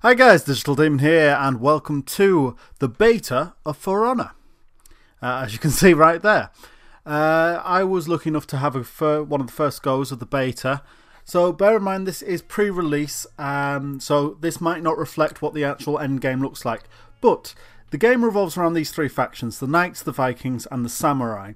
Hi guys, Digital Demon here, and welcome to the beta of For Honor. As you can see right there, I was lucky enough to have one of the first goes of the beta. So bear in mind this is pre-release, so this might not reflect what the actual end game looks like. But the game revolves around these three factions: the Knights, the Vikings, and the Samurai.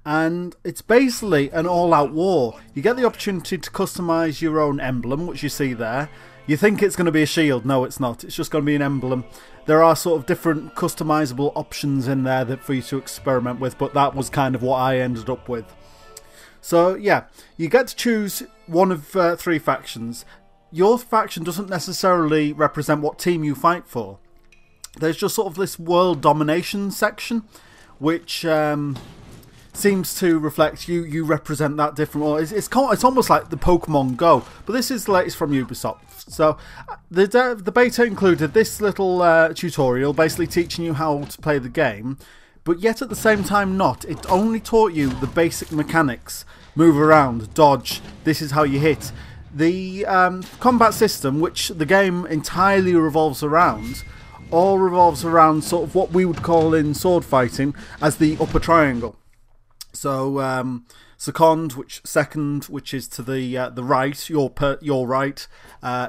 And it's basically an all-out war. You get the opportunity to customise your own emblem, which you see there. You think it's going to be a shield. No, it's not. It's just going to be an emblem. There are sort of different customisable options in there for you to experiment with, but that was kind of what I ended up with. So yeah, you get to choose one of three factions. Your faction doesn't necessarily represent what team you fight for. There's just sort of this world domination section, which seems to reflect you represent that different. Well, it's almost like the Pokemon Go, but this is the latest from Ubisoft. So the beta included this little tutorial, basically teaching you how to play the game, but yet at the same time not. It only taught you the basic mechanics: move around, dodge. This is how you hit. The combat system, which the game entirely revolves around, all revolves around sort of what we would call in sword fighting as the upper triangle. So second, which is to the right, your right,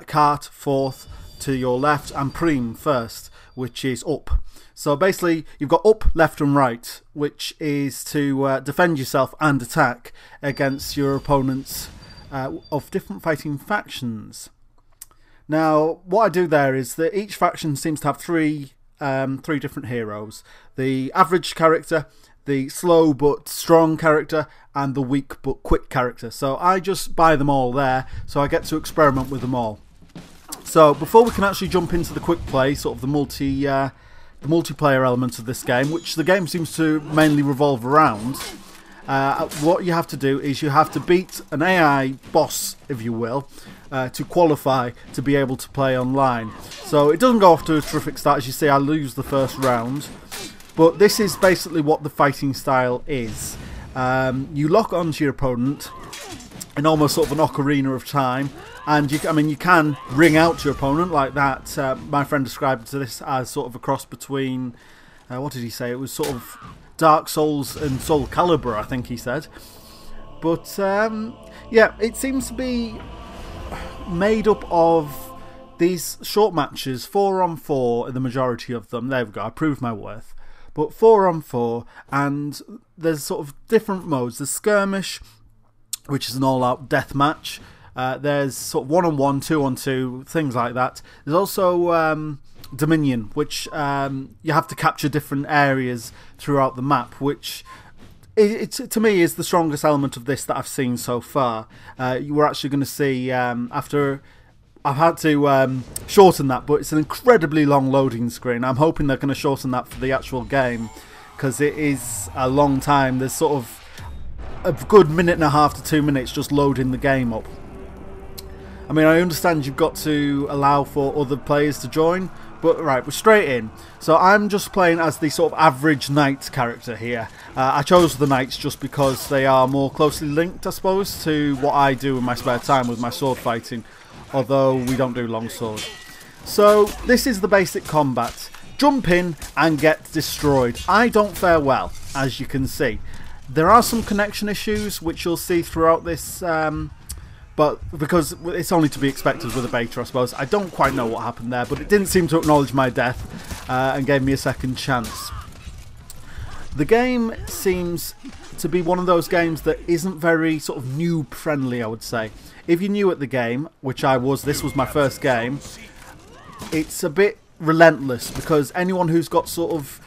cart fourth to your left, and prime first, which is up. So basically, you've got up, left, and right, which is to defend yourself and attack against your opponents of different fighting factions. Now, what I do there is that each faction seems to have three different heroes: the average character, the slow but strong character, and the weak but quick character. So I just buy them all there, so I get to experiment with them all. So before we can actually jump into the quick play, sort of the multiplayer element of this game, which the game seems to mainly revolve around, what you have to do is you have to beat an AI boss, if you will, to qualify to be able to play online. So it doesn't go off to a terrific start. As you see, I lose the first round. But this is basically what the fighting style is. You lock onto your opponent in almost sort of an ocarina of time, and you can ring out to your opponent like that. My friend described this as sort of a cross between, what did he say? It was sort of Dark Souls and Soul Calibur, I think he said. But yeah, it seems to be made up of these short matches, 4-on-4, the majority of them. There we go, I proved my worth. But 4-on-4, and there's sort of different modes. There's Skirmish, which is an all-out death match. There's sort of 1-on-1, 2-on-2, things like that. There's also Dominion, which you have to capture different areas throughout the map, which to me is the strongest element of this that I've seen so far. We're actually going to see after I've had to shorten that, but it's an incredibly long loading screen. I'm hoping they're going to shorten that for the actual game, because it is a long time. There's sort of a good minute and a half to 2 minutes just loading the game up. I mean, I understand you've got to allow for other players to join, but right, we're straight in. So I'm just playing as the sort of average knight character here. I chose the knights just because they are more closely linked, I suppose, to what I do in my spare time with my sword fighting. Although we don't do longsword. So this is the basic combat. Jump in and get destroyed. I don't fare well, as you can see. There are some connection issues which you'll see throughout this, but because it's only to be expected with a beta, I suppose. I don't quite know what happened there, but it didn't seem to acknowledge my death and gave me a second chance. The game seems to be one of those games that isn't very sort of noob friendly, I would say. If you're new at the game, which I was, this was my first game, it's a bit relentless, because anyone who's got sort of,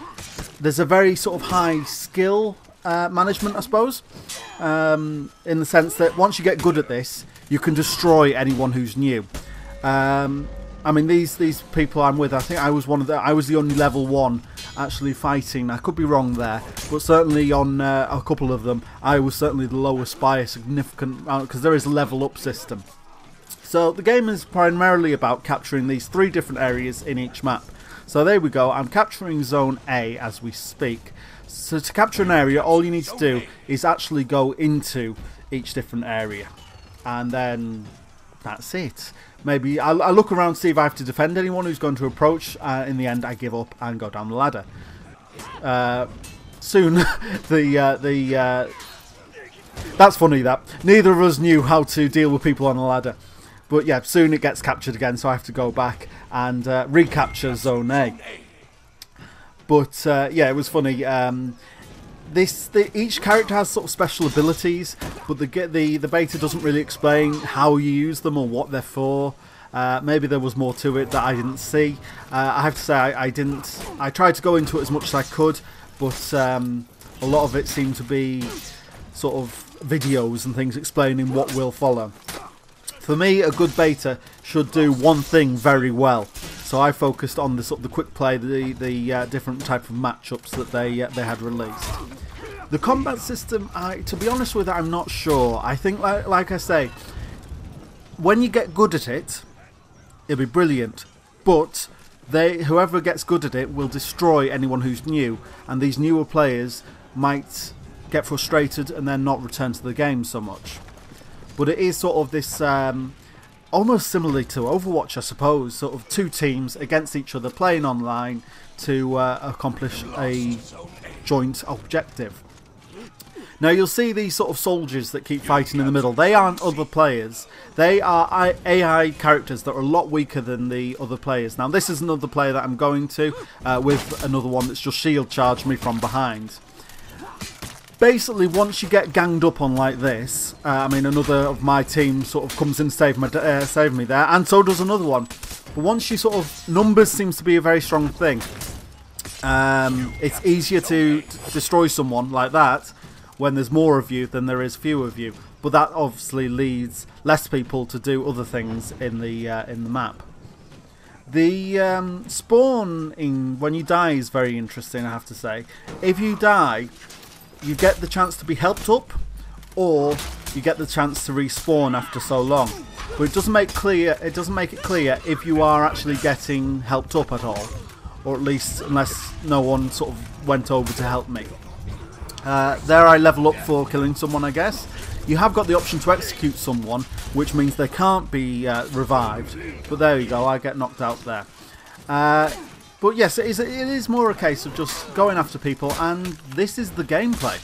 there's a very sort of high skill management, I suppose, in the sense that once you get good at this, you can destroy anyone who's new. I mean, these people I'm with, I think I was I was the only level 1 actually fighting. I could be wrong there, but certainly on a couple of them, I was certainly the lowest by a significant amount, because there is a level up system. So the game is primarily about capturing these three different areas in each map. So there we go, I'm capturing Zone A as we speak. So to capture an area, all you need to do is actually go into each different area, and then that's it. maybe I look around, see if I have to defend anyone who's going to approach. In the end, I give up and go down the ladder. Soon, that's funny that neither of us knew how to deal with people on the ladder. But yeah, soon it gets captured again, so I have to go back and recapture Zone A. But yeah, it was funny. Each character has sort of special abilities, but the beta doesn't really explain how you use them or what they're for. Maybe there was more to it that I didn't see. I have to say I didn't. I tried to go into it as much as I could, but a lot of it seemed to be sort of videos and things explaining what will follow. For me, a good beta should do one thing very well. So I focused on the sort of the quick play, the different type of matchups that they had released. The combat system, to be honest with it, I'm not sure. I think, like I say, when you get good at it, it'll be brilliant. But whoever gets good at it will destroy anyone who's new, and these newer players might get frustrated and then not return to the game so much. But it is sort of this, almost similarly to Overwatch, I suppose, sort of two teams against each other playing online to accomplish a joint objective. Now you'll see these sort of soldiers that keep fighting in the middle. They aren't other players. They are AI characters that are a lot weaker than the other players. Now this is another player that I'm going to, with another one that's just shield charged me from behind. Basically, once you get ganged up on like this, I mean, another of my team sort of comes in to save me there, and so does another one. But once you sort of... Numbers seems to be a very strong thing. It's easier to destroy someone like that when there's more of you than there is fewer of you. But that obviously leads less people to do other things in the map. The spawn when you die is very interesting, I have to say. If you die, you get the chance to be helped up, or you get the chance to respawn after so long. But it doesn't make it clear if you are actually getting helped up at all, or at least unless no one sort of went over to help me. There I level up for killing someone, I guess. You have got the option to execute someone, which means they can't be revived. But there you go, I get knocked out there. But yes, it is more a case of just going after people, and this is the gameplay.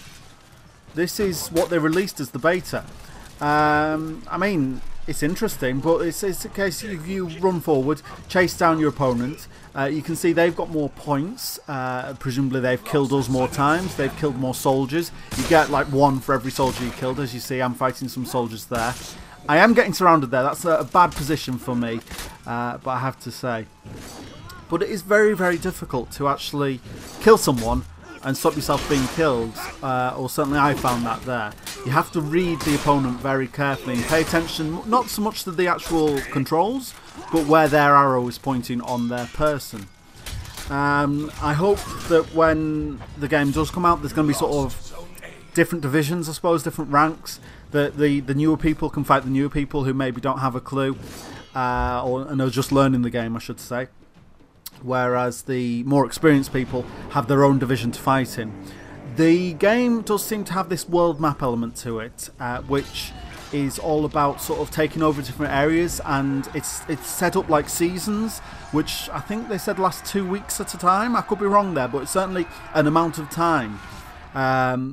This is what they released as the beta. I mean, it's interesting, but it's a case of you run forward, chase down your opponent. You can see they've got more points. Presumably they've killed us more times. They've killed more soldiers. You get like one for every soldier you killed. As you see, I'm fighting some soldiers there. I am getting surrounded there. That's a bad position for me, but I have to say. But it is very, very difficult to actually kill someone and stop yourself being killed, or certainly I found that there. You have to read the opponent very carefully and pay attention, not so much to the actual controls, but where their arrow is pointing on their person. I hope that when the game does come out, there's going to be sort of different divisions, I suppose, different ranks. The newer people can fight the newer people who maybe don't have a clue, and are just learning the game, I should say. Whereas the more experienced people have their own division to fight in. The game does seem to have this world map element to it, which is all about sort of taking over different areas, and it's set up like seasons, which I think they said last 2 weeks at a time. I could be wrong there, but it's certainly an amount of time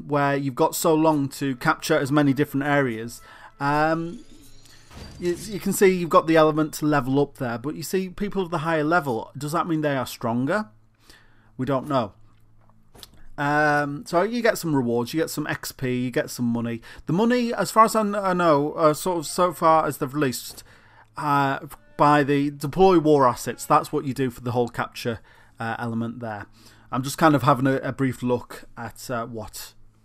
where you've got so long to capture as many different areas. You can see you've got the element to level up there, but you see people of the higher level, does that mean they are stronger? We don't know. So you get some rewards, you get some XP, you get some money. The money, as far as I know, so far as they've released, by the deploy war assets, that's what you do for the whole capture element there. I'm just kind of having a brief look at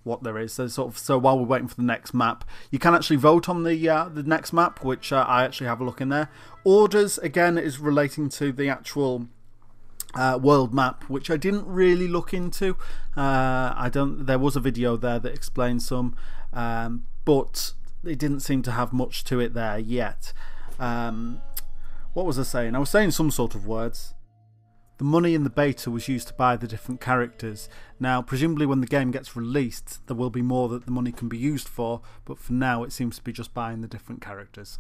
what there is. So while we're waiting for the next map, you can actually vote on the next map, which I actually have a look in there. Orders, again, is relating to the actual world map, which I didn't really look into. There was a video there that explained some, but it didn't seem to have much to it there yet. What was I saying? I was saying some sort of words. The money in the beta was used to buy the different characters. Now, presumably when the game gets released, there will be more that the money can be used for, but for now it seems to be just buying the different characters.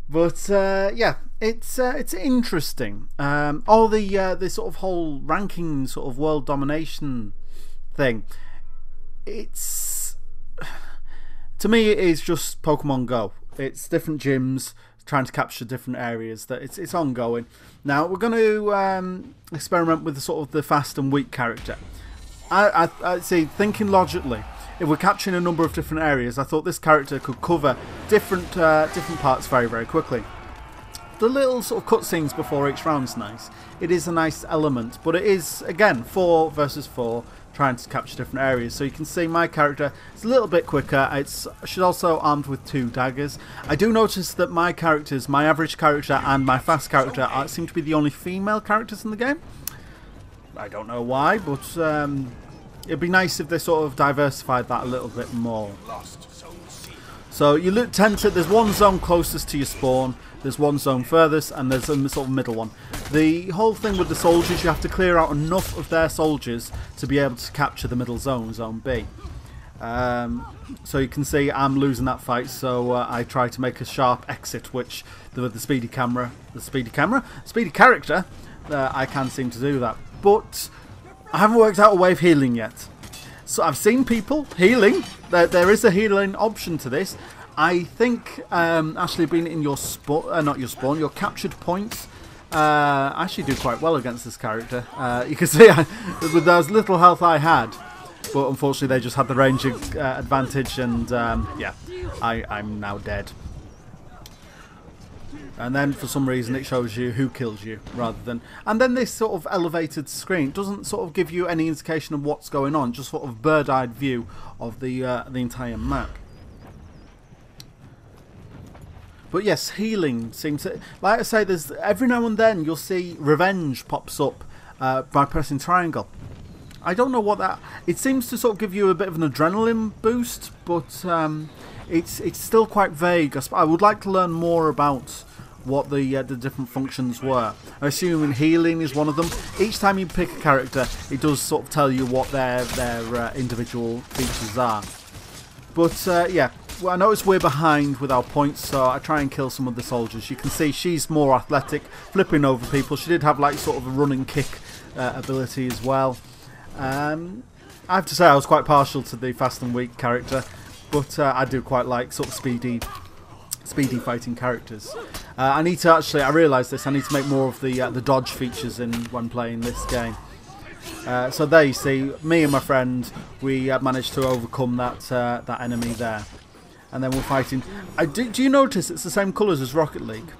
But yeah, it's interesting. All the sort of whole ranking sort of world domination thing. It's, to me, it is just Pokemon Go. It's different gyms trying to capture different areas. That it's ongoing. Now we're going to experiment with the sort of the fast and weak character. I see, thinking logically, if we're capturing a number of different areas, I thought this character could cover different parts very, very quickly. The little sort of cutscenes before each round's nice. It is a nice element, but it is, again, 4 versus 4, trying to capture different areas. So you can see my character is a little bit quicker. She's also armed with 2 daggers. I do notice that my characters, my average character and my fast character, seem to be the only female characters in the game. I don't know why, but it'd be nice if they sort of diversified that a little bit more. So you tend to, there's one zone closest to your spawn, there's one zone furthest, and there's a sort of middle one. The whole thing with the soldiers, you have to clear out enough of their soldiers to be able to capture the middle zone, zone B. So you can see I'm losing that fight, so I try to make a sharp exit, which the speedy character, I can seem to do that. But I haven't worked out a way of healing yet. So I've seen people healing. There is a healing option to this. I think actually being in your your captured points, I actually do quite well against this character. You can see with as little health I had, but unfortunately they just had the range advantage, and yeah, I'm now dead. And then for some reason it shows you who kills you rather than, and then this sort of elevated screen doesn't sort of give you any indication of what's going on, just sort of bird-eyed view of the entire map. But yes, healing seems to, like I say, there's every now and then you'll see revenge pops up by pressing triangle. I don't know what that, it seems to sort of give you a bit of an adrenaline boost, but it's still quite vague. I would like to learn more about what the different functions were. I assume healing is one of them. Each time you pick a character, it does sort of tell you what their individual features are. But yeah, well, I notice we're behind with our points, so I try and kill some of the soldiers. You can see she's more athletic, flipping over people. She did have like sort of a running kick ability as well. I have to say I was quite partial to the fast and weak character, but I do quite like sort of speedy fighting characters. I need to actually, I realised this, I need to make more of the dodge features when playing this game. So there you see, me and my friend, we managed to overcome that enemy there. And then we're fighting. Do you notice it's the same colours as Rocket League?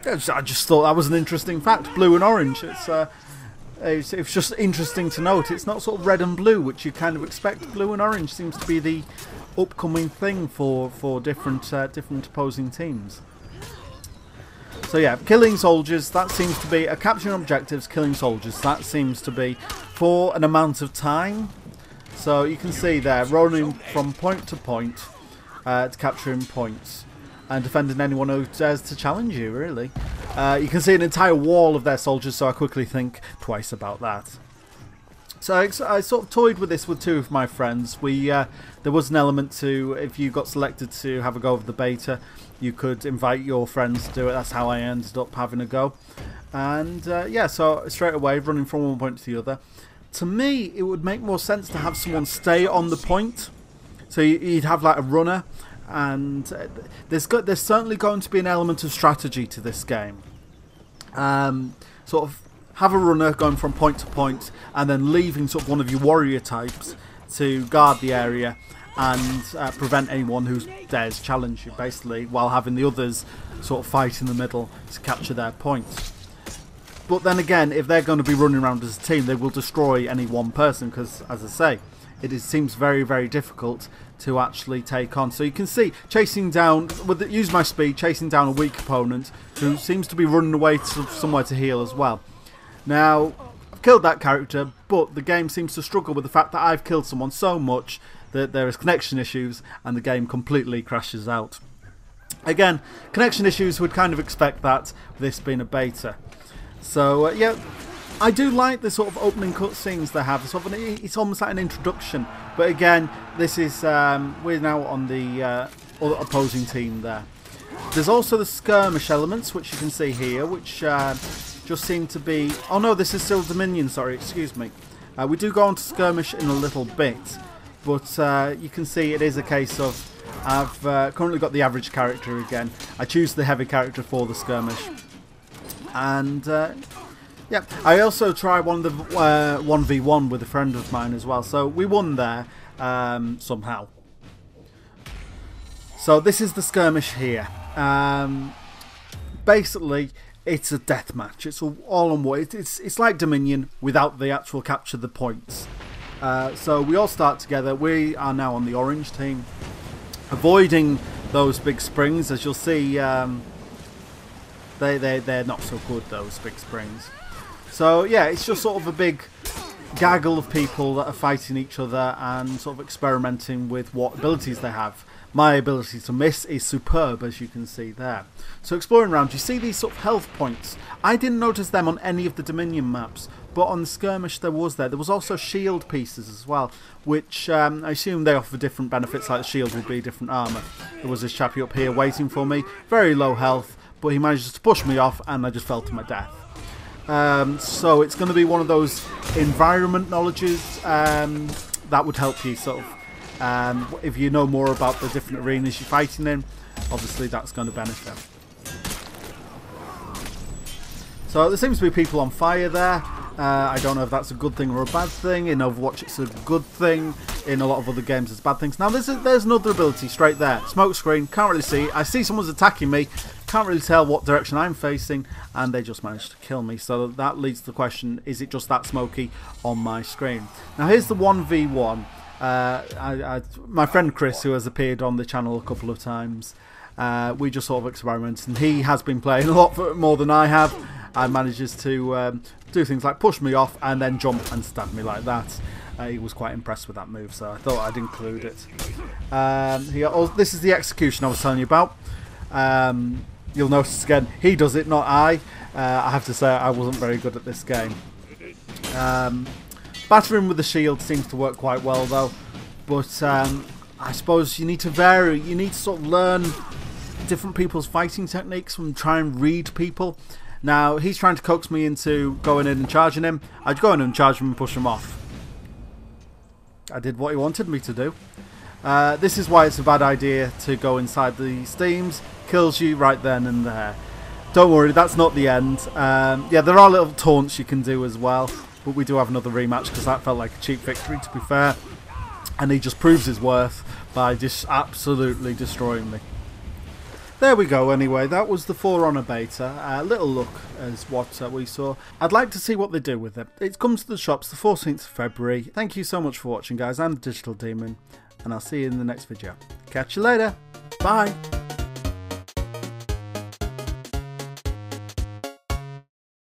I just thought that was an interesting fact, blue and orange. It's just interesting to note. It's not sort of red and blue, which you kind of expect. Blue and orange seems to be the upcoming thing for different opposing teams. So yeah, killing soldiers, that seems to be capturing objectives, killing soldiers. That seems to be for an amount of time. So you can see there, running from point to point to capturing points and defending anyone who dares to challenge you. Really, you can see an entire wall of their soldiers. So I quickly think twice about that. So I sort of toyed with this with 2 of my friends. There was an element to, if you got selected to have a go of the beta, you could invite your friends to do it. That's how I ended up having a go. And yeah, so straight away running from one point to the other. To me, it would make more sense to have someone stay on the point. So you'd have like a runner, and there's certainly going to be an element of strategy to this game. Sort of have a runner going from point to point, and then leaving sort of one of your warrior types to guard the area and prevent anyone who dares challenge you, basically, while having the others sort of fight in the middle to capture their points. But then again, if they're going to be running around as a team, they will destroy any one person, because, as I say, it seems very, very difficult to actually take on. So you can see, chasing down, use my speed, chasing down a weak opponent who seems to be running away to somewhere to heal as well. Now, I've killed that character, but the game seems to struggle with the fact that I've killed someone so much that there is connection issues and the game completely crashes out. Again, connection issues, would kind of expect that with this being a beta. So yeah, I do like the sort of opening cutscenes they have. It's almost like an introduction. But again, this is we're now on the other opposing team there. There's also the skirmish elements, which you can see here, which just seem to be... Oh no, this is still Dominion, sorry, excuse me. We do go on to skirmish in a little bit, but you can see it is a case of I've currently got the average character again. I choose the heavy character for the skirmish. And yeah, I also tried one of the 1v1 with a friend of mine as well, so we won there somehow. So this is the skirmish here. Basically, it's a death match. It's all on one. It's like Dominion without the actual capture the points. So we all start together. We are now on the orange team, avoiding those big springs. As you'll see, they're not so good, those big springs. So yeah, it's just sort of a big gaggle of people that are fighting each other and sort of experimenting with what abilities they have. My ability to miss is superb, as you can see there. So exploring around, you see these sort of health points. I didn't notice them on any of the Dominion maps, but on the skirmish there was there. There was also shield pieces as well, which I assume they offer different benefits, like the shield would be different armour. There was this chappie up here waiting for me, very low health, but he manages to push me off and I just fell to my death. So it's going to be one of those environment knowledges that would help you sort of if you know more about the different arenas you're fighting in, obviously that's going to benefit. So there seems to be people on fire there. I don't know if that's a good thing or a bad thing. In Overwatch it's a good thing. In a lot of other games it's bad things. Now there's another ability straight there. Smoke screen, can't really see. I see someone's attacking me, can't really tell what direction I'm facing, and they just managed to kill me. So that leads to the question, is it just that smoky on my screen? Now here's the 1v1. My friend Chris, who has appeared on the channel a couple of times, we just sort of experimented, and he has been playing a lot more than I have, and manages to do things like push me off and then jump and stab me like that. He was quite impressed with that move, so I thought I'd include it. This is the execution I was telling you about. You'll notice again, he does it, not I. I have to say I wasn't very good at this game. Battering with the shield seems to work quite well though, but I suppose you need to vary. You need to sort of learn different people's fighting techniques and try and read people. Now he's trying to coax me into going in and charging him. I'd go in and charge him and push him off. I did what he wanted me to do. This is why it's a bad idea to go inside the steams. Kills you right then and there. Don't worry, that's not the end. Yeah, there are little taunts you can do as well. But we do have another rematch because that felt like a cheap victory, to be fair. And he just proves his worth by just absolutely destroying me. There we go anyway, that was the For Honor beta. A little look as what we saw. I'd like to see what they do with it. It comes to the shops the 14th of February. Thank you so much for watching, guys. I'm the Digital Demon, and I'll see you in the next video. Catch you later. Bye.